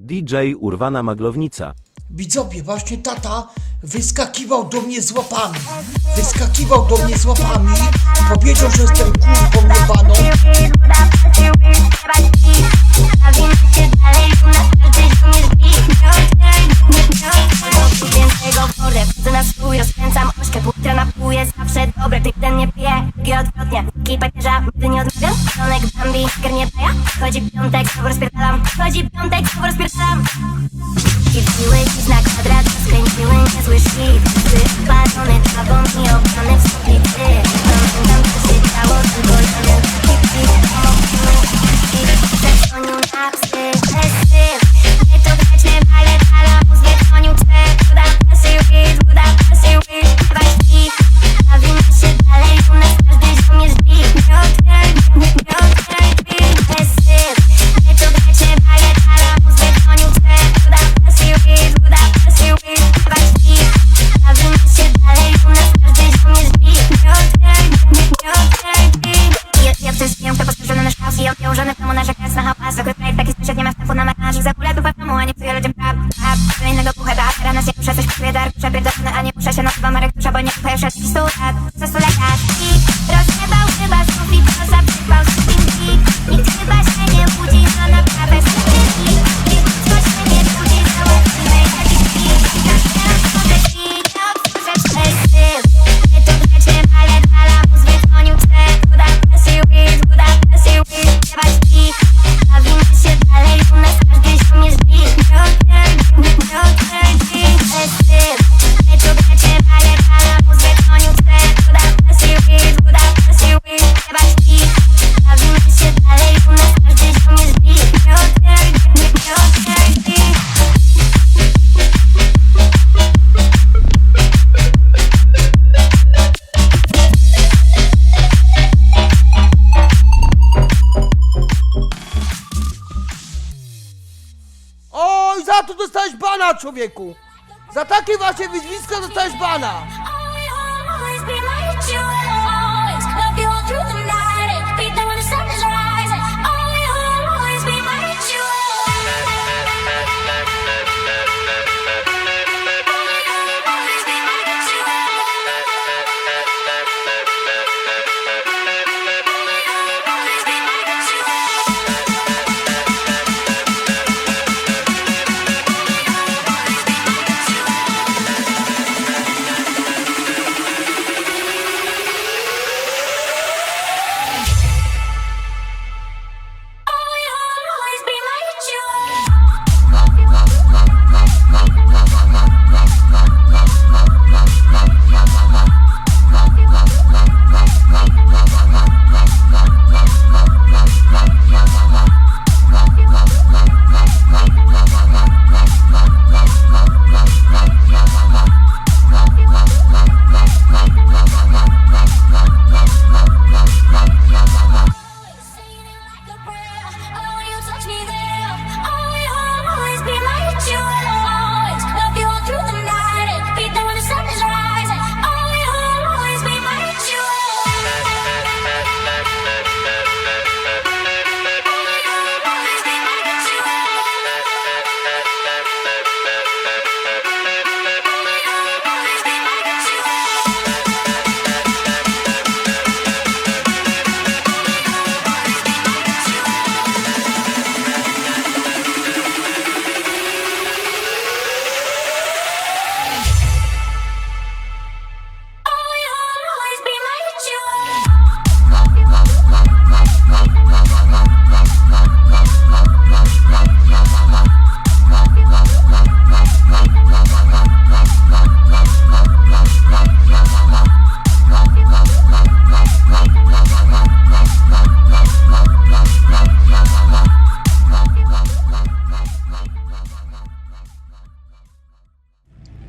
DJ Urwana Maglownica. Widzowie, właśnie tata wyskakiwał do mnie z łapami. Wyskakiwał do mnie z łapami. Powiedział, że jestem kurwą jebaną. Na swój rozkręcam ośkę, półtora napój jest zawsze dobre. Ty ten nie pije, i odwrotnie. Kipa pierza, nigdy nie odmawiam. Tonek Bambi, gier nie daja. Chodzi piątek, znowu rozpierdalam. Chodzi piątek, znowu rozpierdalam. I wbiły dziś na kwadrat, skręciły niezły shit. Wyparzony trawą i obrany w sobie ty. Pamiętam, co się działo, tylko jeden taki pik. Zadzwonił na psy, bez styl. Nie to grać, nie balet, ale mózg dzwonił twe. Bawimy się dalej, u nas każdy ziom jest big. Nie odkręć, bez styl. Nie to grać, nie balet, ale mózg dzwonił twe. Bawimy się dalej, u nas każdy ziom jest big. Nie odkręć. Ja wszystkim, kto posłużony nasz chaos i odwiążony w domu narzekając na hałas. Zwykły projekt, taki słyszeć, nie ma wstępu na menaż. Za kulę tu w domu, a nie psuje ludziom praw. Do innego puchera, a teraz nie muszę coś kupuję dar. Przepierdolony, a nie muszę się nazywa Marek Dusza, bo nie kupuję wszystkich 100 lat. Ze 100 lat i rozjebał chyba znów i to zaprzypał spinki. Nikt chyba się nie budzi, to naprawę skryki. Coś się nie budzi, załatwimy jakiś pik. Tak teraz mogę ci to otworzyć bez styl. Nie to grać, nie balet, ale mózg wydzwonił twe. Budapest, śpiewać pik. Bawimy się dalej, u nas każdy ziom jest big. Nie odkręć pik, bez styl. Nie to grać, nie balet, ale mózg wydzwonił twe. Budapest, śpiewać pik. Bawimy się dalej, u nas każdy ziom jest big. Nie odkręć pik. Oj, za to dostałeś bana, człowieku. Za takie właśnie wyzwisko dostałeś bana.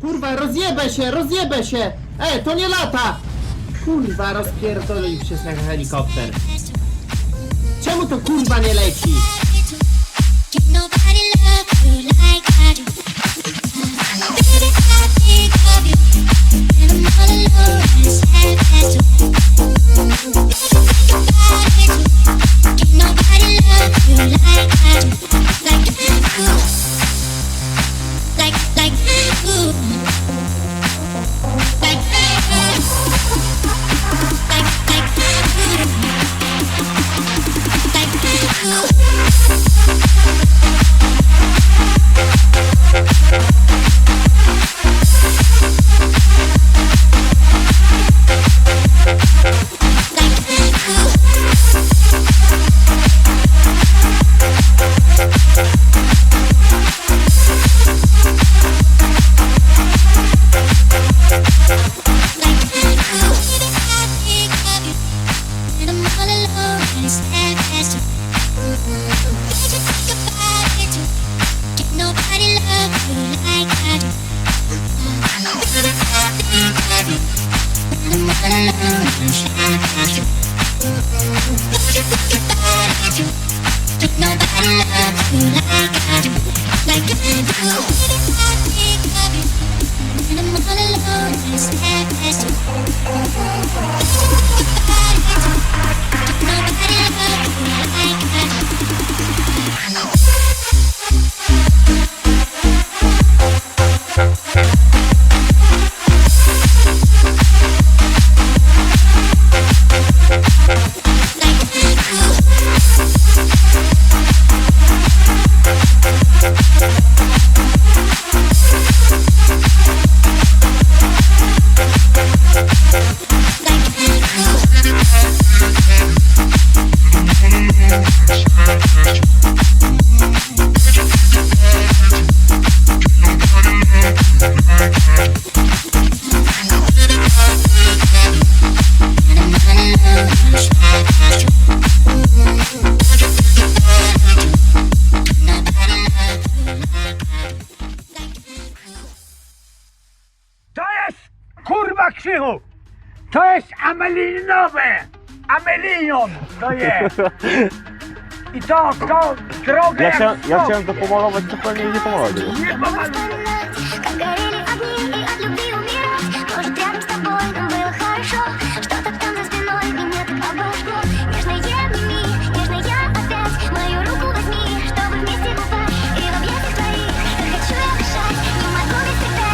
Kurwa, rozjebę się! To nie lata! Kurwa, rozpierdolił się jak helikopter. Czemu to kurwa nie leci? Like To jest kurwa Krzychu! To jest amelinowe! Amelinon to jest! I to drogę Ja chciałem to pomalować, to pewnie nie pomalować. nie pomaluję. Как горели огни и от любви умирать. Может, рядом с тобой нам было хорошо. Что-то там за спиной и мне так обожгло. Нежная обними, нежная опять. Мою руку возьми, чтобы вместе упасть. И в объятиях твоих так хочу я дышать. Не могу без тебя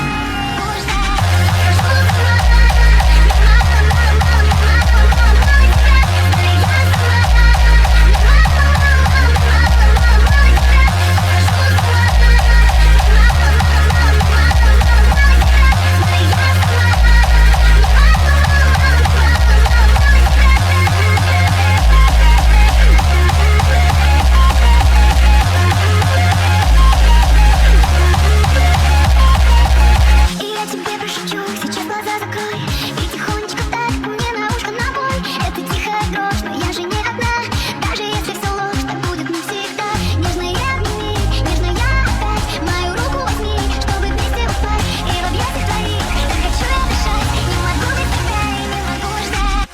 И я тебе прошепчу, сейчас глаза закрой. И тихонечко так мне на ушко набой. Это тихая дрожь, но я же не одна. Даже если все ложь, так будет не всегда. Нежная обними, нежная опять. Мою руку возьми, чтобы вместе упасть. И в объятиях твоих так хочу я дышать. Не могу без тебя и не могу ждать.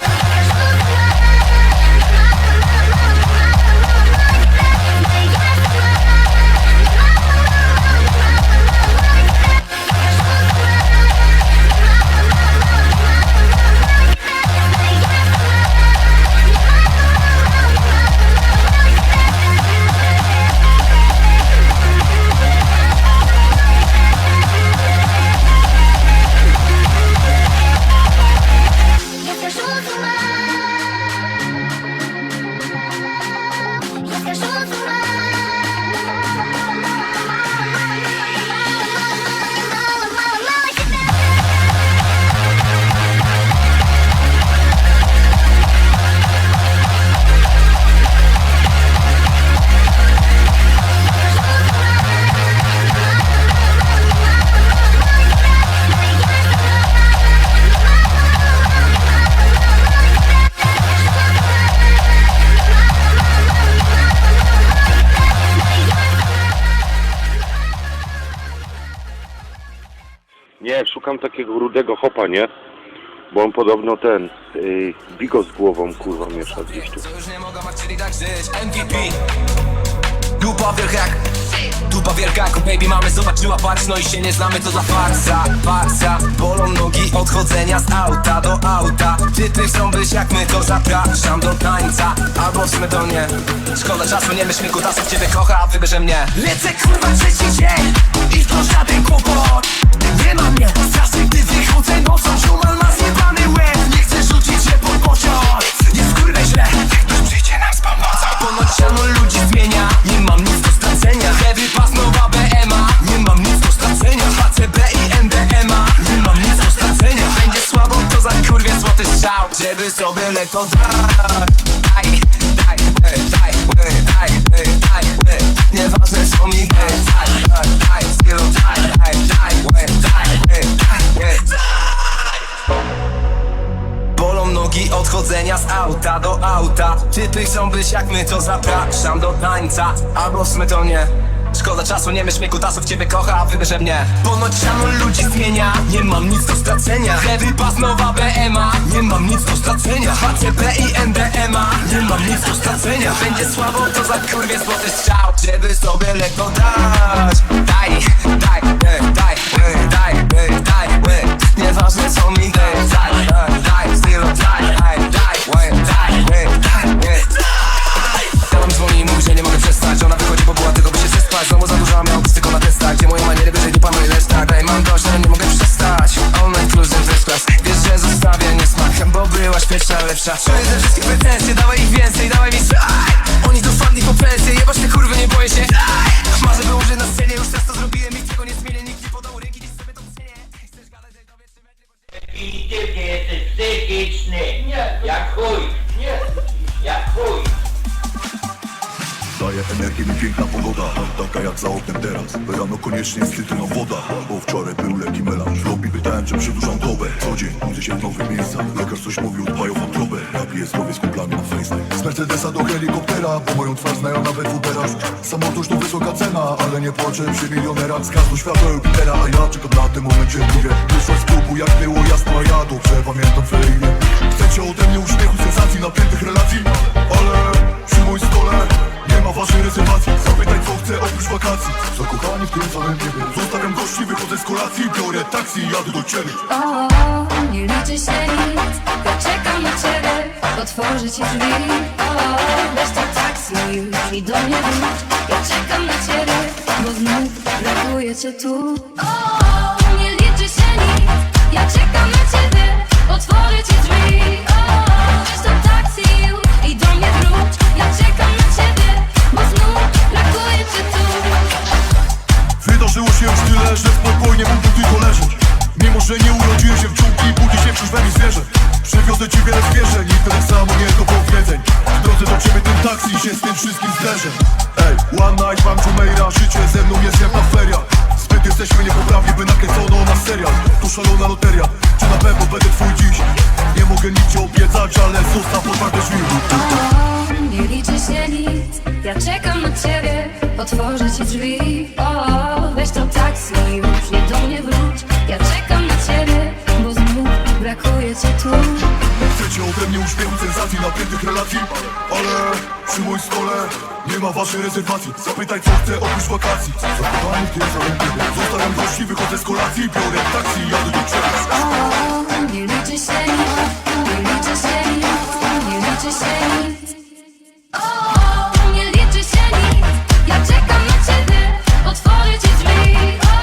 Я схожу с ума. Я схожу с ума. Мало тебя. Nie, szukam takiego rudego hopa, nie? Bo on podobno ten, bigos z głową, kurwa, miesza gdzieś tu. Już nie mogę chcieli tak żyć MVP Dupa wielka jak Dupa wielka jako baby mamy zobaczyła patrz. No i się nie znamy, to dla farsa Bolą nogi od chodzenia z auta do auta. Typy chcą być jak my, to zapraszam do tańca. Albo w sumie to nie. Szkoda czasu, nie myślmy, kutasów ciebie kocha, a wybierze mnie. Lecę kurwa trzeci dzień i to żaden kłopot. Nie ma mnie, strasznie gdy wychodzę nocą. Szuman ma zjebany łeb, nie chcę rzucić się pod pociąg. Jest kurwa źle, ktoś przyjdzie nam z pomocą. Ponoć siano ludzi zmienia, nie mam nic do stracenia. Lewy pas, nowa BMA, nie mam nic do stracenia. HCB i MDMA, nie mam nic do stracenia. Będzie słabo, to za kurwie złoty strzał, żeby sobie lekko daj. Nieważne co mi daj, stylu daj. Bolą nogi od chodzenia z auta do auta. Typy chcą być jak my, to zapraszam do tańca. Albo w sumie to nie. szkoda czasu, nie myśl mnie kutasów, ciebie kocha, a wybierze mnie. Ponoć siano ludzi zmienia, nie mam nic do stracenia. Heavy pass, nowa BMA, nie mam nic do stracenia. HCP i MDMA, nie mam nic do stracenia. Będzie słabo, to za kurwie złoty strzał, żeby sobie lekko dać. Daj, nieważne co mi daj, stylu daj. Ona mi dzwoni i mówi, że nie mogę przestać. Ona wychodzi, bo była tylko by się przespać. Znowu za dużo, a miał tylko na testach. Gdzie moje maniery, wyżej dupa, no i reszta. Daj, mam dość, ale nie mogę przestać. All night cruising, first class. Wiesz, że zostawię niesmak, bo byłaś pierwsza, lepsza. Czuję te wszystkie pretensje, dawaj ich więcej, dawaj mi oni to fan, ich po pensję. Jebać te kurwy, nie boję się. Marzę było, że na scenie już raz to zrobiłem. Nikt tego nie zmienię, nikt nie podał ręki, dziś sobie to cenię. Chcesz gadać, to wiesz, Definitywnie jesteś psychiczny. Nie. Jak chuj. Nie. Jak chuj. Daje energię mi piękna pogoda, taka jak za oknem teraz. Rano koniecznie jest cytryną woda, bo wczoraj był leki melanż. W lobby pytałem, czy przedłużam dobę. Co dzień budzę się w nowych miejscach. Lekarz coś mówił, dbają wątrobę. Ja piję zdrowie z kumplami na FaceTime. Z Mercedesa do helikoptera, bo moją twarz znają nawet teraz. Samotoż to wysoka cena, ale nie płaczę przy milionerach. Z każdą światła Jupitera, a ja czekam na tym momencie. Mówię, wyszłaś z klubu jak było jasno, a ja dobrze pamiętam twoje imię. Chcecie ode mnie uśmiechu, sensacji, napiętych relacji, ale przy moim stole nie ma waszej rezerwacji. Zapytaj co chcę oprócz wakacji. Zakochani w tym samym niebie. Zostawiam gości, wychodzę z kolacji. Biorę taksi i jadę do ciebie. O, nie liczy się nic. Ja czekam na ciebie. Otworzę ci drzwi. O, weź to taksi już i do mnie wróć. Ja czekam na ciebie, bo znów brakuje cię tu. O, nie liczy się nic. Ja czekam na ciebie. Otworzę ci drzwi. O, weź to taksi już i do mnie wróć. Ja czekam na ciebie, bo znów brakuje cię tu. Wydarzyło się już tyle, że spokojnie mógłbym tylko leżeć. Mimo, że nie urodziłem się w dżungli, budzi się wciąż we mnie zwierzę. Przywiozę ci wiele zwierzeń i tyle samo nie do powiedzeń. W drodze do ciebie ten taksi się z tym wszystkim zderzę. Ej, one night, mam Jumeira, życie ze mną jest jak na feriach. Zbyt jesteśmy niepoprawni, by nakręcono na serial. To szalona loteria, czy na pewno będę twój dziś? Nie mogę nic ci obiecać, ale zostaw otwarte drzwi. O, nie liczy się nic. Ja czekam na ciebie. Otworzę ci drzwi. O, weź to taksi już i do mnie wróć. Ja czekam na ciebie, bo znów brakuje cię tu. Chcecie ode mnie uśmiechu, sensacji, napiętych relacji, ale przy moim stole nie ma waszej rezerwacji. Zapytaj co chcę oprócz wakacji. Zakochani w tym samym niebie. Zostawiam gości, wychodzę z kolacji. Biorę taksi i jadę do ciebie. O, nie liczy się nic. Nie liczy się nic. Nie liczy się nic. O, nie liczy się nic. Ja czekam na ciebie. Otworzę ci drzwi. O,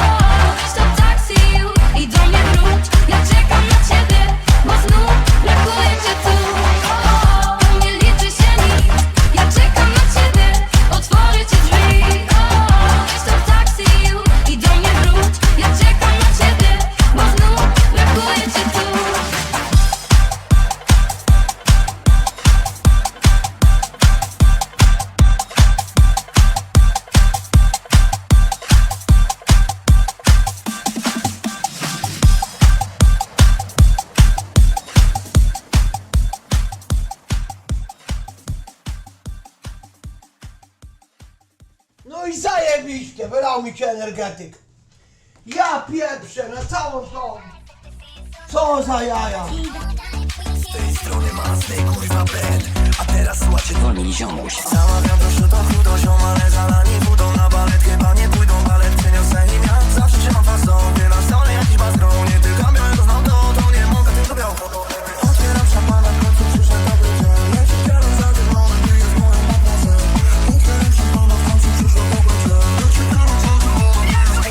weź to taksi już i do mnie wróć. Ja czekam na ciebie, bo znów brakuje cię tu. O, nie liczy się nic. Ja czekam na ciebie. Otworzę ci drzwi. O, weź to taksi już i do mnie wróć. Ja czekam na ciebie, bo znów brakuje cię tu. No i zajebiście, wylał mi się energetyk. Ja pieprzę na całą tą. Co za jaja. Z tej strony masnej kurwa bed. A teraz słuchajcie, wolny ziomuś. Zamawiam proszę to chudo ziom, ale zalani budą na balet. Chyba nie pójdą balet, przyniosę im jak zawsze trzymam fasą. Wiele stole jakiś bazgrą, nie tylko białego znam to nie mogę tylko biał. Otwieram szampana, w końcu przyszedł dobry dzień. Leci kierą za dzielonym, ty jest moją matmozę. Otwieram szampana, w końcu przyszedł dobry dzień.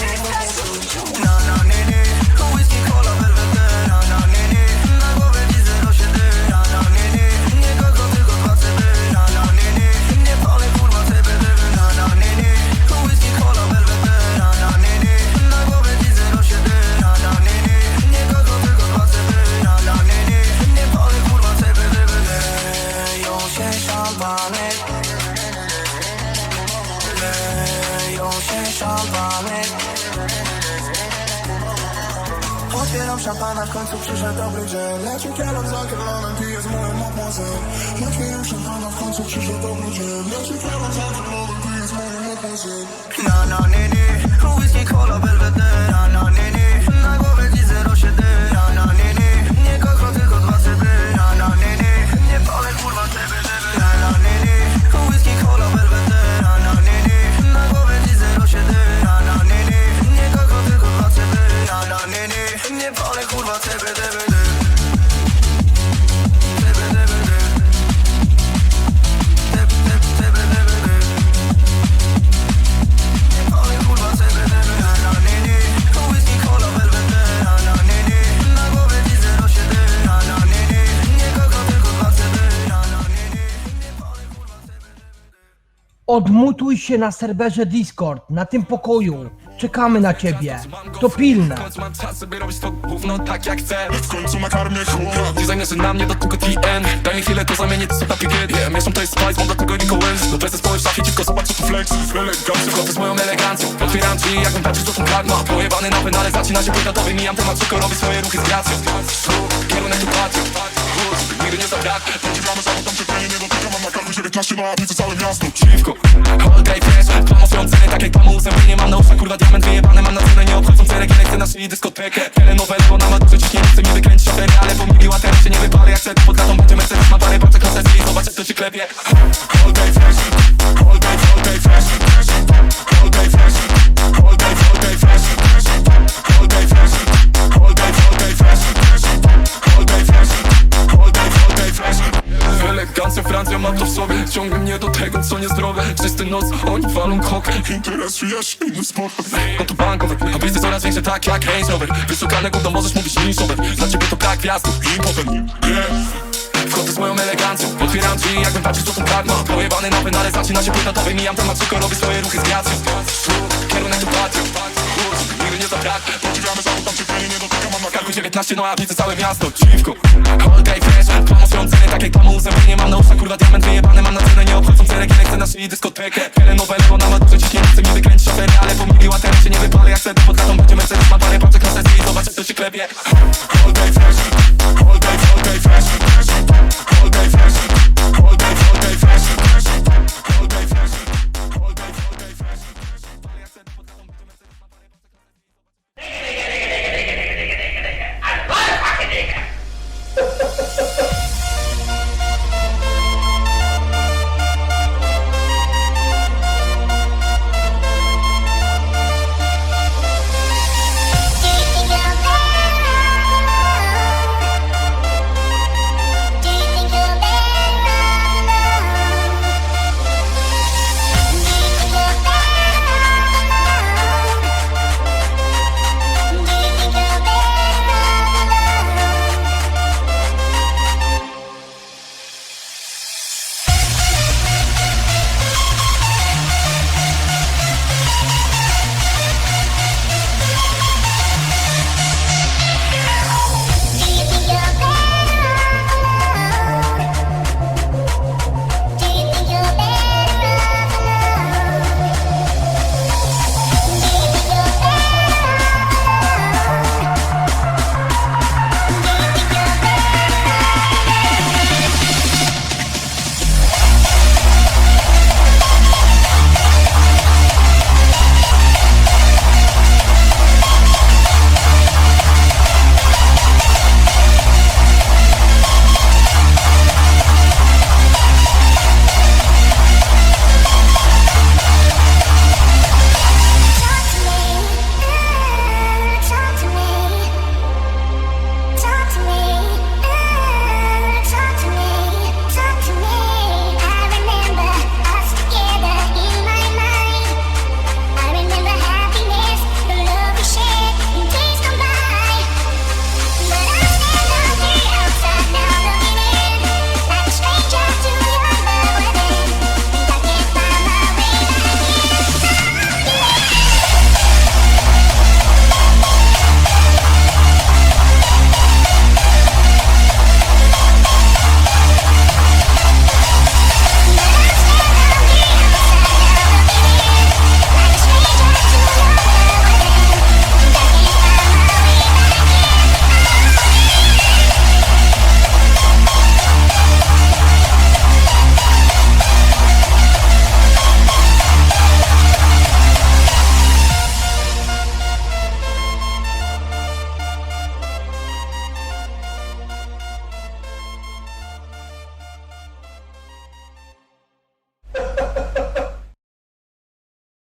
Leci kierą za dzielonym. Na na nie nie, whisky, cola, belwete. Na na nie nie, na głowie widzę rozsiedy. Na na nie nie, nie kogo tylko dwa ceby. Na na nie nie, nie palę kurwa CBD. Na na nie nie, whisky, cola, belwete. Na na nie nie, na głowie widzę rozsiedy. Na na nie nie, nie kogo tylko dwa ceby. Na na nie nie, nie palę kurwa CBD. Leją się szampany. Leją się szampany. Otwieram szampana, w końcu przyszedł dobry dzień. Leci kierą za kierlonem, ty jest moją matmozę. Otwieram szampana, w końcu przyszedł dobry dzień. Leci kierą za kierlonem, ty jest moją matmozę. Na na nie nie, whisky, cola, belvedere. Na nie nie, na głowie dziś 07. Na nie nie, nie kocham tylko 2 cyby. Na nie nie, nie palę kurwa ciebie. Na nie nie, whisky, cola, belvedere. Na nie nie, na głowie dziś 07. Na nie nie, nie kocham tylko 2 cyby. Na nie nie, nie palę kurwa ciebie. Odmutuj się na serwerze Discord, na tym pokoju. Czekamy na ciebie. To pilne. Mam czas sobie robić to gówno tak jak chcę. W końcu nakarmię chłop. Nie zajmie się na mnie do tylko TN. Daj mi chwilę, to zamienię to na PGD. Mieszam to jest spice, mam dlatego Rico Wens. Do presy społecz szafie, cicho zobacz co tu flex. Elegancją, chodzę z moją elegancją. Otwieram drzwi, jakbym patrzył co tu kradma. Pojebany na ale zaczyna się płytatowy. Mijam temat, szybko robię swoje ruchy z gracją. Kierunek tu patrzę. Nigdy nie zabraknie. Podziwiamy za tam czekanie, nie dotykam. Mam na karku 19 na aplicy całe miasto. Dziwko, holiday fresh. Promocją ceny, tak jak pamu uzębienie. Mam na uszach kurwa diament wyjebane. Mam na cenę, nie obchodzą ceregielek. Chcę na szyi dyskotekę. Telenowel, ona ma duże ciśnienie. Chce mi wykręcić afery, ale pomyliła teraz się nie wyparę. Jak chcę, to pod latą będzie Mercedes. Ma parę paczek na sesji i zobacz jak to się klepie. Holiday fresh. Holiday fresh. Holiday fresh. Holiday fresh. Holiday fresh. Holiday fresh. Elegancja, Francja ma to w sobie. Ciągnie mnie do tego, co niezdrowe. Czysty noc, oni walą kokę. Interesuje się inny sport. Konto bankowe, ambicje coraz większe, tak jak Range Rover. Wyszukane gówno, możesz mówić niszowe. Dla ciebie to brak gwiazdu i potem wchodzę z moją elegancją. Otwieram drzwi, jakbym patrzył co tu kradma. Pojebany na ale zaczyna się płytatowy. Mijam temat, szybko robię swoje ruchy z gracją. Kierunek tu patrzę. Nigdy nie zabraknie. Podziwiamy za tam czekanie, nie dotykam. Mam na karku 19 na aplicy całe miasto. Dziwko, holiday fresh. Promocją ceny, tak jak pamu uzębienie. Mam na uszach kurwa diament wyjebane. Mam na cenę, nie obchodzą ceregielek. Chcę na szyi dyskotekę. Telenowel, ona ma duże ciśnienie. Chce mi wykręcić afery, ale pomyliła teraz się nie wyparę. Jak chcę, to pod latą będzie Mercedes. Ma parę paczek na sesji i zobacz jak to się klepie.